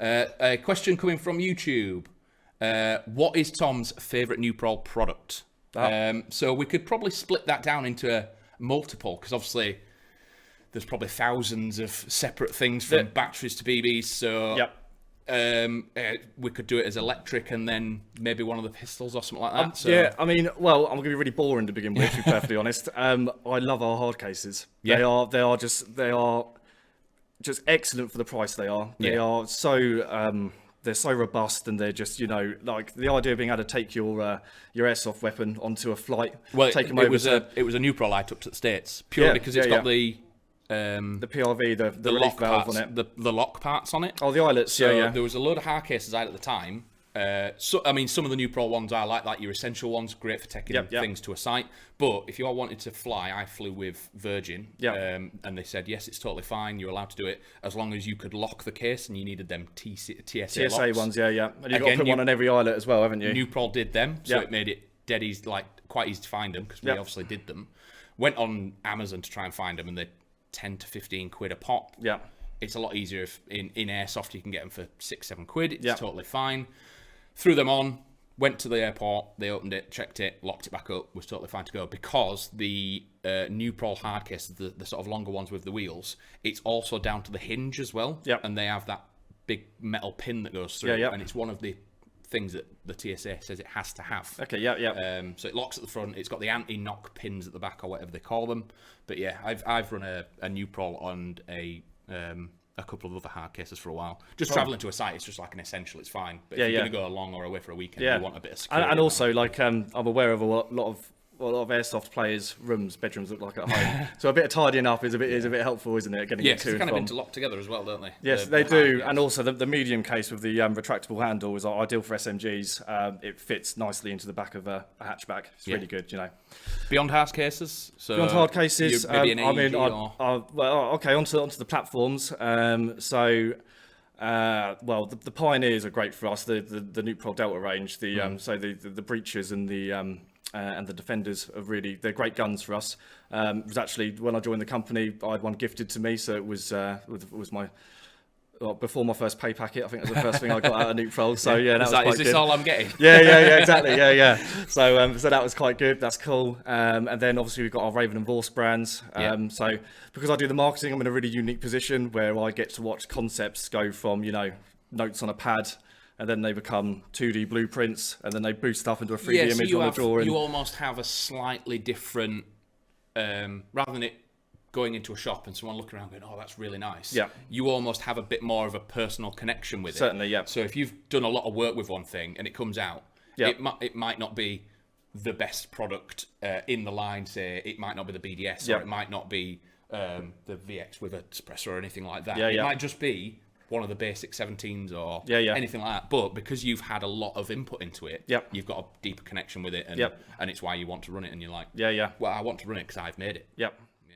A question coming from YouTube. What is Tom's favourite Nuprol product? So we could probably split that down into multiple, because obviously there's probably thousands of separate things from batteries to BBs. So we could do it as electric and then maybe one of the pistols or something like that. So. Yeah, I mean, well, I'm going to be really boring to begin with, to be perfectly honest. I love our hard cases. They are just excellent for the price they are. They are so they're so robust, and they're just, like the idea of being able to take your airsoft weapon onto a flight. Well, take them it was a Nuprol I took to the States purely because it's got the PRV, the lock valve on it, the lock parts on it. Oh, the eyelets. So there was a load of hard cases out at the time. So I mean, some of the Nuprol ones are like your essential ones, great for taking things to a site. But if you all wanted to fly, I flew with Virgin, and they said yes, it's totally fine. You're allowed to do it as long as you could lock the case, and you needed them TSA locks. Ones, And you've got to put one on every eyelet as well, haven't you? Nuprol did them, so it made it dead easy, quite easy to find them, because we obviously did them. Went on Amazon to try and find them, and they're 10 to 15 quid a pop. Yeah, it's a lot easier if in Airsoft you can get them for 6-7 quid. It's totally fine. Threw them on, went to the airport, they opened it, checked it, locked it back up, was totally fine to go, because the Nuprol hard cases, the sort of longer ones with the wheels, it's also down to the hinge as well, and they have that big metal pin that goes through, and it's one of the things that the TSA says it has to have. Okay, so it locks at the front, it's got the anti-knock pins at the back, or whatever they call them, but yeah, I've run a Nuprol on a couple of other hard cases for a while. Just travelling to a site, it's just like an essential, it's fine. But if you're going to go along or away for a weekend, you want a bit of security. And also, I'm aware of a lot of airsoft players' bedrooms look like at home. So a bit of tidying up is a bit helpful, isn't it? Getting it to kind of interlocked together as well, don't they? Yes, they do. And also the medium case with the retractable handle is ideal for SMGs. It fits nicely into the back of a hatchback. It's really good, Beyond hard cases? So beyond hard cases, maybe an AEG onto the platforms. The Pioneers are great for us. The Nuprol Delta range, the breaches and the Defenders are they're great guns for us. It was actually, when I joined the company, I had one gifted to me, so it was my before my first pay packet. I think it was the first thing I got out of Nuprol. So that was quite good. Is this all I'm getting? Exactly. So that was quite good. That's cool. And then obviously we've got our Raven and Vorse brands. So because I do the marketing, I'm in a really unique position where I get to watch concepts go from notes on a pad, and then they become 2D blueprints, and then they boost up into a 3D image on the drawing. You almost have a slightly different, rather than it going into a shop and someone looking around going, oh, that's really nice. Yeah. You almost have a bit more of a personal connection with it. Certainly, yeah. So if you've done a lot of work with one thing and it comes out, it might not be the best product in the line, say. It might not be the BDS, or it might not be the VX with a suppressor or anything like that. It might just be one of the basic 17s or anything like that. But because you've had a lot of input into it, you've got a deeper connection with it, and it's why you want to run it, and you're like, well, I want to run it because I've made it.